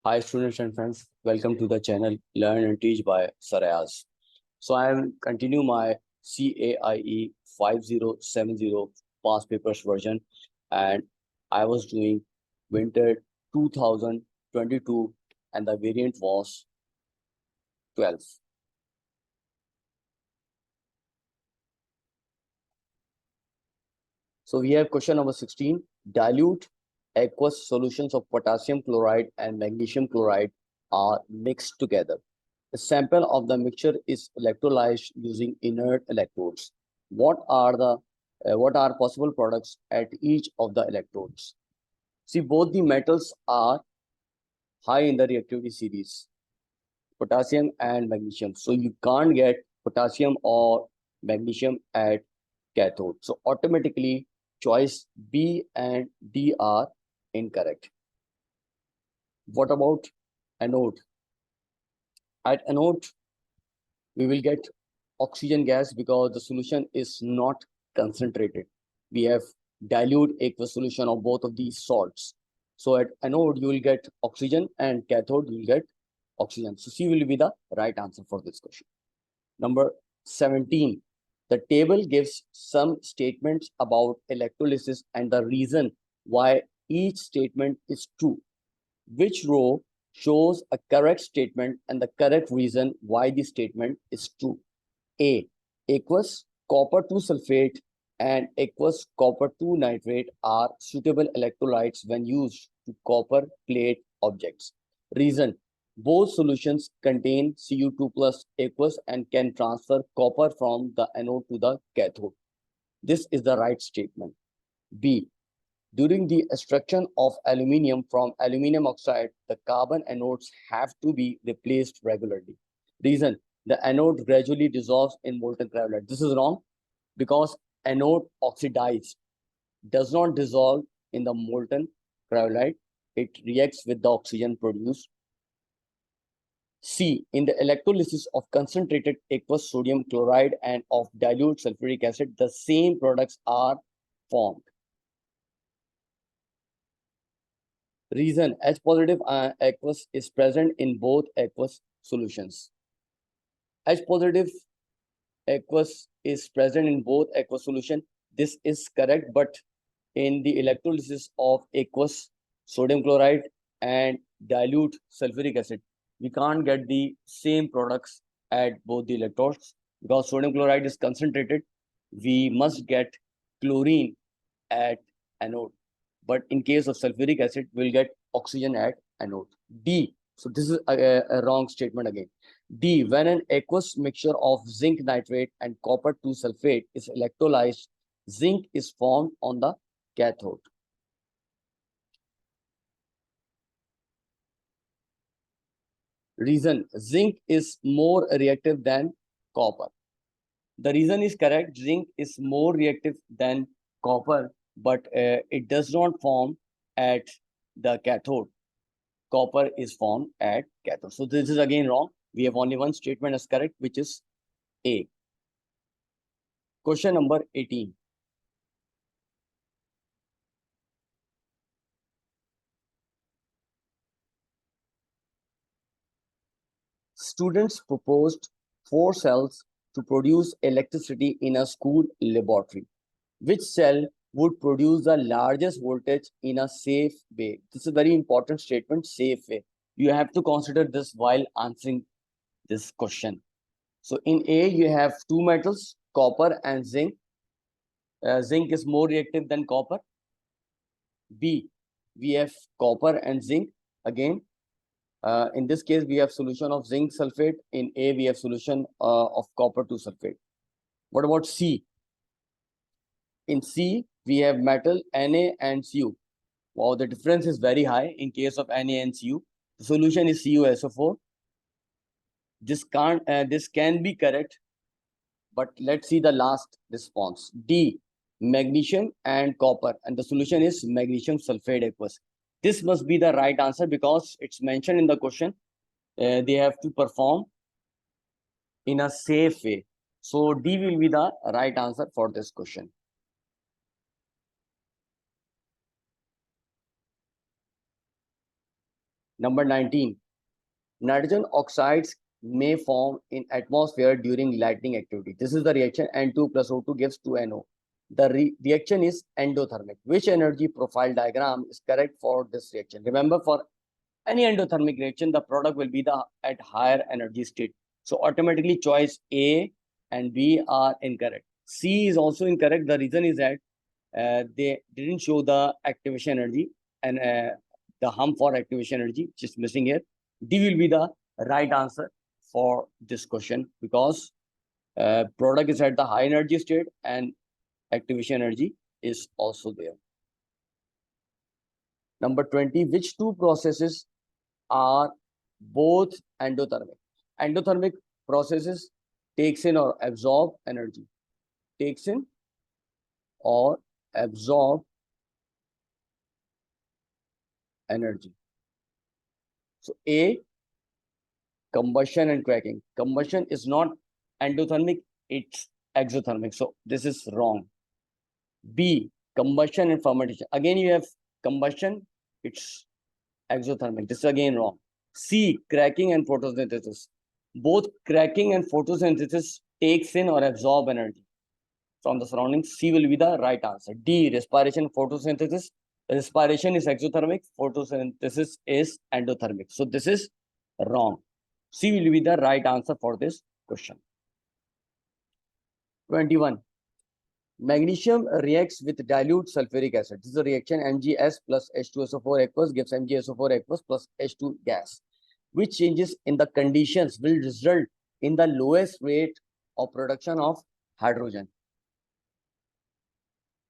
Hi students and friends, welcome to the channel Learn and Teach by Sir Ayaz. So I will continue my CAIE 5070 past papers version, and I was doing winter 2022 and the variant was 12. So we have question number 16. Dilute aqueous solutions of potassium chloride and magnesium chloride are mixed together. A sample of the mixture is electrolyzed using inert electrodes. What are possible products at each of the electrodes? See, both the metals are high in the reactivity series, potassium and magnesium. So you can't get potassium or magnesium at cathode. So automatically choice B and D are incorrect. What about anode? At anode, we will get oxygen gas because the solution is not concentrated. We have dilute aqueous solution of both of these salts. So at anode, you will get oxygen, and cathode, you will get oxygen. So C will be the right answer for this question. Number 17. The table gives some statements about electrolysis and the reason why each statement is true. Which row shows a correct statement and the correct reason why the statement is true? A. Aqueous copper 2 sulfate and aqueous copper 2 nitrate are suitable electrolytes when used to copper plate objects. Reason: both solutions contain Cu2 plus aqueous and can transfer copper from the anode to the cathode. This is the right statement. B. During the extraction of aluminium from aluminium oxide, the carbon anodes have to be replaced regularly. Reason: the anode gradually dissolves in molten cryolite. This is wrong because anode oxidized does not dissolve in the molten cryolite. It reacts with the oxygen produced. C. In the electrolysis of concentrated aqueous sodium chloride and of dilute sulfuric acid, the same products are formed. Reason: H positive aqueous is present in both aqueous solutions. H positive aqueous is present in both aqueous solution. This is correct, but in the electrolysis of aqueous sodium chloride and dilute sulfuric acid, we can't get the same products at both the electrodes because sodium chloride is concentrated. We must get chlorine at anode. But in case of sulfuric acid, we'll get oxygen at anode. D. So this is a wrong statement again. D. When an aqueous mixture of zinc nitrate and copper 2 sulfate is electrolyzed, zinc is formed on the cathode. Reason: zinc is more reactive than copper. The reason is correct. Zinc is more reactive than copper, but it does not form at the cathode. Copper is formed at cathode. So this is again wrong. We have only one statement as correct, which is A. Question number 18. Students proposed 4 cells to produce electricity in a school laboratory. Which cell would produce the largest voltage in a safe way? This is a very important statement, safe way. You have to consider this while answering this question. So in A, you have two metals, copper and zinc. Zinc is more reactive than copper. B, we have copper and zinc. Again, in this case, we have solution of zinc sulfate. In A, we have solution of copper 2 sulfate. What about C? In C, we have metal Na and Cu. Wow, the difference is very high in case of Na and Cu. The solution is CuSO4. This can be correct, but let's see the last response. D, magnesium and copper, and the solution is magnesium sulfate aqueous. This must be the right answer because it's mentioned in the question. They have to perform in a safe way. So D will be the right answer for this question. Number 19. Nitrogen oxides may form in atmosphere during lightning activity. This is the reaction. N2 plus O2 gives 2NO. The reaction is endothermic. Which energy profile diagram is correct for this reaction? Remember, for any endothermic reaction, the product will be at higher energy state. So automatically choice A and B are incorrect. C is also incorrect. The reason is that they didn't show the activation energy and the hum for activation energy, which is missing here. D will be the right answer for this question because product is at the high energy state and activation energy is also there. Number 20, which two processes are both endothermic? Endothermic processes takes in or absorb energy. Takes in or absorb energy. So A, combustion and cracking. Combustion is not endothermic, it's exothermic. So this is wrong. B, combustion and fermentation. Again, you have combustion, it's exothermic. This is again wrong. C, cracking and photosynthesis. Both cracking and photosynthesis takes in or absorb energy from the surroundings. C will be the right answer. D, respiration, photosynthesis. Respiration is exothermic, photosynthesis is endothermic. So this is wrong. C will be the right answer for this question. 21. Magnesium reacts with dilute sulfuric acid. This is a reaction MgS plus H2SO4 aqueous gives MgSO4 aqueous plus H2 gas. Which changes in the conditions will result in the lowest rate of production of hydrogen?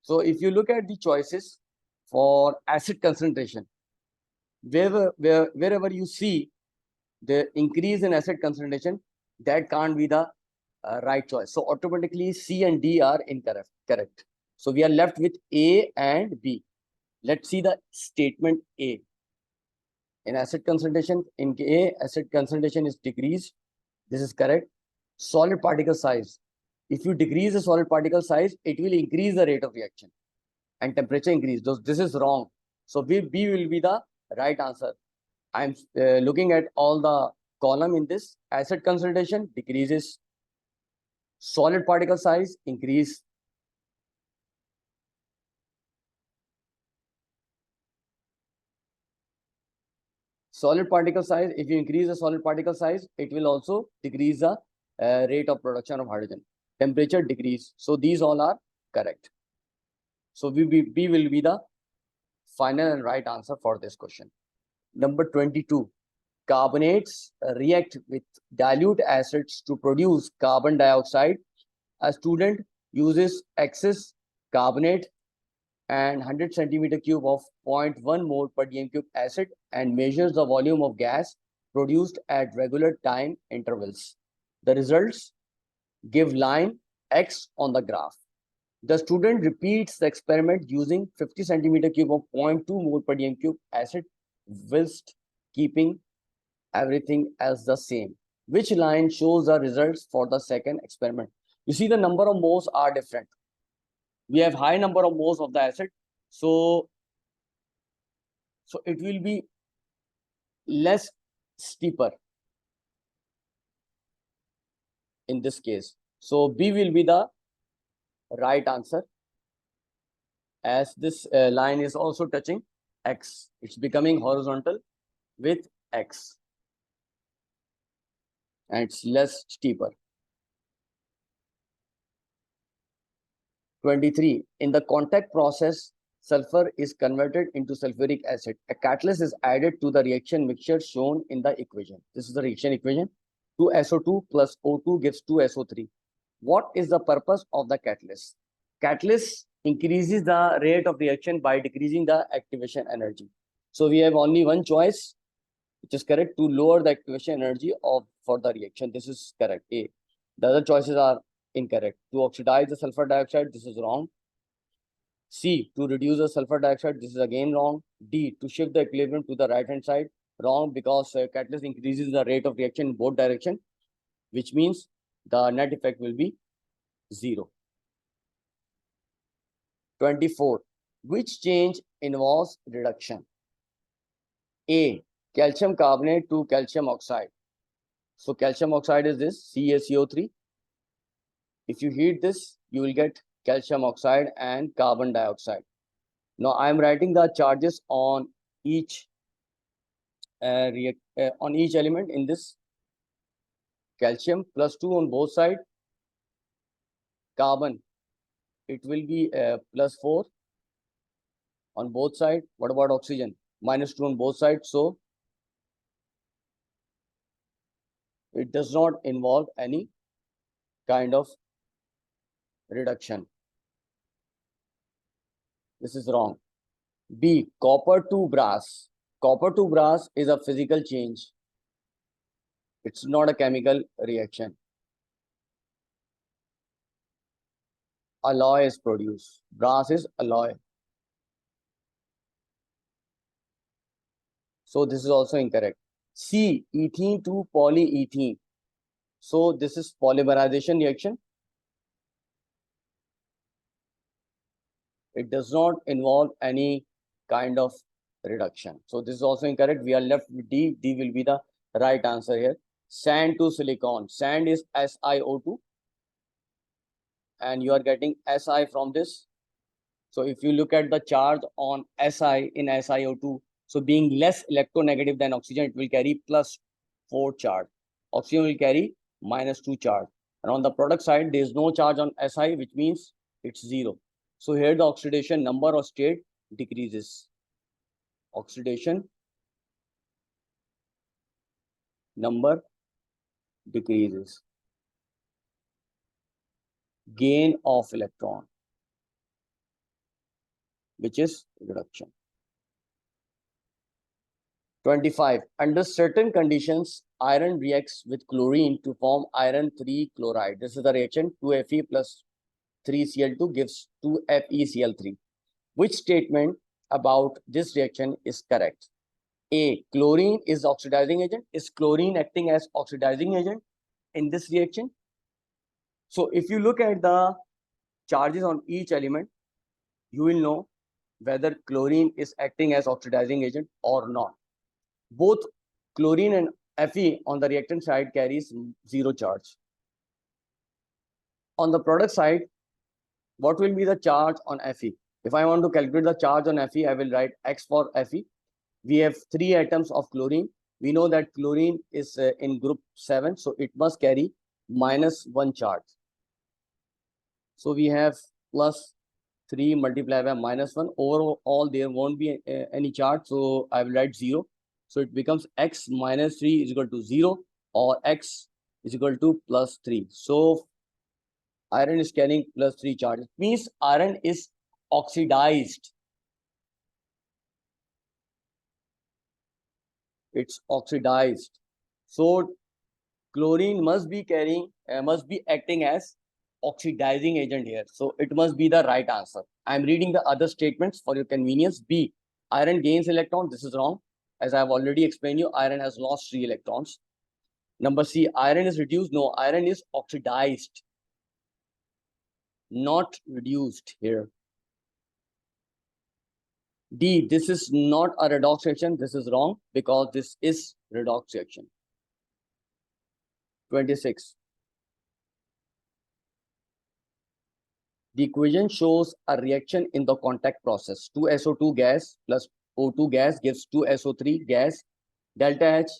So if you look at the choices for acid concentration, wherever you see the increase in acid concentration, that can't be the right choice. So automatically C and D are incorrect. Correct. So we are left with A and B. Let's see the statement A. In acid concentration, in A, acid concentration is decreased. This is correct. Solid particle size. If you decrease the solid particle size, it will increase the rate of reaction and temperature increase. This is wrong. So B will be the right answer. I'm looking at all the column in this. Acid concentration decreases. Solid particle size increase. Solid particle size, if you increase the solid particle size, it will also decrease the rate of production of hydrogen. Temperature decrease. So these all are correct. So B will be the final and right answer for this question. Number 22. Carbonates react with dilute acids to produce carbon dioxide. A student uses excess carbonate and 100 centimeter cube of 0.1 mole per dm cube acid and measures the volume of gas produced at regular time intervals. The results give line X on the graph. The student repeats the experiment using 50 centimeter cube of 0.2 mole per dm cube acid whilst keeping everything else the same. Which line shows the results for the second experiment? You see the number of moles are different. We have high number of moles of the acid. So it will be less steeper in this case. So B will be the right answer as this line is also touching X. It's becoming horizontal with X and it's less steeper. 23. In the contact process, sulfur is converted into sulfuric acid. A catalyst is added to the reaction mixture shown in the equation. This is the reaction equation. 2SO2 plus O2 gives 2SO3. What is the purpose of the catalyst? Catalyst increases the rate of reaction by decreasing the activation energy. So we have only one choice, which is correct, to lower the activation energy for the reaction. This is correct, A. The other choices are incorrect. To oxidize the sulfur dioxide, this is wrong. C, to reduce the sulfur dioxide, this is again wrong. D, to shift the equilibrium to the right hand side, wrong, because catalyst increases the rate of reaction in both directions, which means the net effect will be 0. 24. Which change involves reduction? A, calcium carbonate to calcium oxide. So calcium oxide is this CaCO3. If you heat this, you will get calcium oxide and carbon dioxide. Now I am writing the charges on each on each element in this. Calcium +2 on both sides. Carbon, it will be +4 on both sides. What about oxygen? -2 on both sides. So it does not involve any kind of reduction. This is wrong. B, copper to brass. Copper to brass is a physical change. It's not a chemical reaction. Alloy is produced. Brass is alloy. So this is also incorrect. C, ethene to polyethene. So this is polymerization reaction. It does not involve any kind of reduction. So this is also incorrect. We are left with D. D will be the right answer here. Sand to silicon. Sand is SiO2. And you are getting Si from this. So if you look at the charge on Si in SiO2, so being less electronegative than oxygen, it will carry +4 charge. Oxygen will carry -2 charge. And on the product side, there is no charge on Si, which means it's 0. So here the oxidation number or state decreases. Oxidation number decreases. Gain of electron, which is reduction. 25. Under certain conditions, iron reacts with chlorine to form iron 3 chloride. This is the reaction. 2Fe plus 3Cl2 gives 2FeCl3. Which statement about this reaction is correct? A, chlorine is oxidizing agent. Is chlorine acting as oxidizing agent in this reaction? So if you look at the charges on each element, you will know whether chlorine is acting as oxidizing agent or not. Both chlorine and Fe on the reactant side carries 0 charge. On the product side, what will be the charge on Fe? If I want to calculate the charge on Fe, I will write X for Fe. We have 3 atoms of chlorine. We know that chlorine is in group 7, so it must carry -1 charge. So we have +3 multiplied by -1. Overall, there won't be any charge, so I will write 0. So it becomes X minus 3 is equal to 0, or X is equal to +3. So iron is carrying +3 charge. It means iron is oxidized. It's oxidized. So chlorine must be acting as oxidizing agent here. So it must be the right answer. I'm reading the other statements for your convenience. B, iron gains electron. This is wrong. As I've already explained you, iron has lost 3 electrons. Number C, iron is reduced. No, iron is oxidized, not reduced here. D, this is not a redox reaction. This is wrong because this is redox reaction. 26. The equation shows a reaction in the contact process. 2SO2 gas plus O2 gas gives 2SO3 gas. Delta H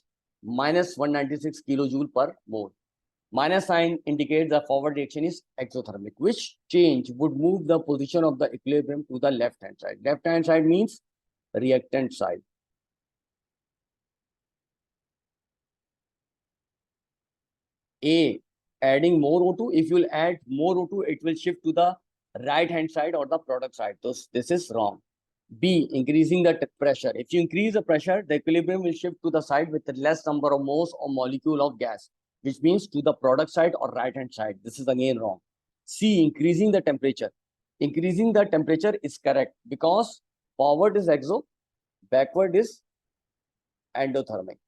-196 kilojoule per mole. Minus sign indicates the forward reaction is exothermic. Which change would move the position of the equilibrium to the left-hand side? Left-hand side means reactant side. A, adding more O2. If you will add more O2, it will shift to the right-hand side or the product side. So this is wrong. B, increasing the pressure. If you increase the pressure, the equilibrium will shift to the side with the less number of moles or molecule of gas, which means to the product side or right-hand side. This is again wrong. C, increasing the temperature. Increasing the temperature is correct because forward is exo, backward is endothermic.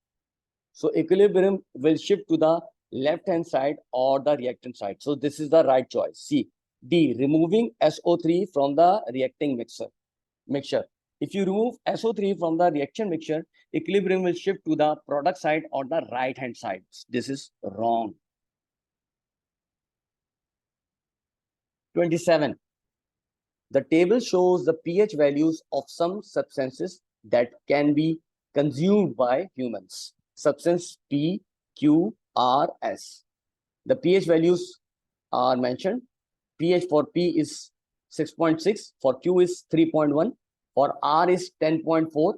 So equilibrium will shift to the left-hand side or the reactant side. So this is the right choice. C. D, removing SO3 from the reacting mixture. If you remove SO3 from the reaction mixture, equilibrium will shift to the product side or the right hand side. This is wrong. 27. The table shows the pH values of some substances that can be consumed by humans. Substance P, Q, R, S. The pH values are mentioned. pH for P is 6.6, for Q is 3.1, for R is 10.4,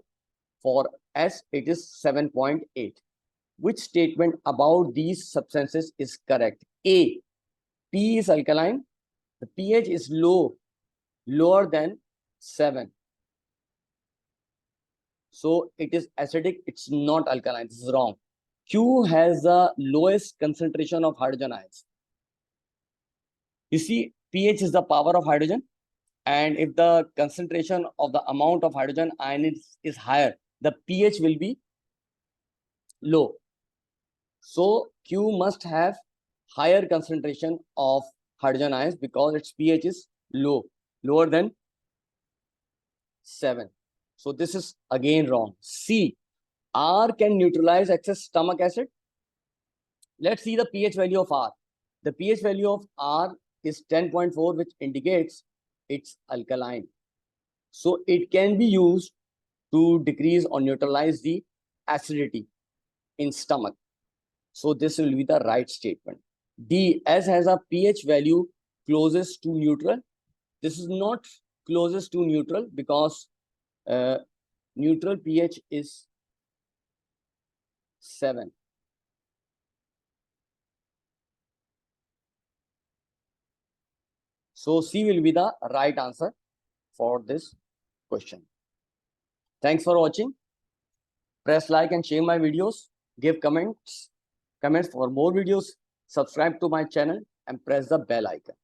for S it is 7.8. Which statement about these substances is correct? A. P is alkaline. The pH is lower than 7. So it is acidic, it's not alkaline. This is wrong. Q has the lowest concentration of hydrogen ions. You see, pH is the power of hydrogen, and if the concentration of the amount of hydrogen ion is higher, the pH will be low. So Q must have higher concentration of hydrogen ions because its pH is lower than 7. So this is again wrong. C. R can neutralize excess stomach acid. Let's see the pH value of R. The pH value of R is 10.4, which indicates it's alkaline. So it can be used to decrease or neutralize the acidity in stomach. So this will be the right statement. D. S has a pH value closest to neutral. This is not closest to neutral because neutral pH is 7. So C will be the right answer for this question. Thanks for watching. Press like and share my videos. Give comments for more videos. Subscribe to my channel and press the bell icon.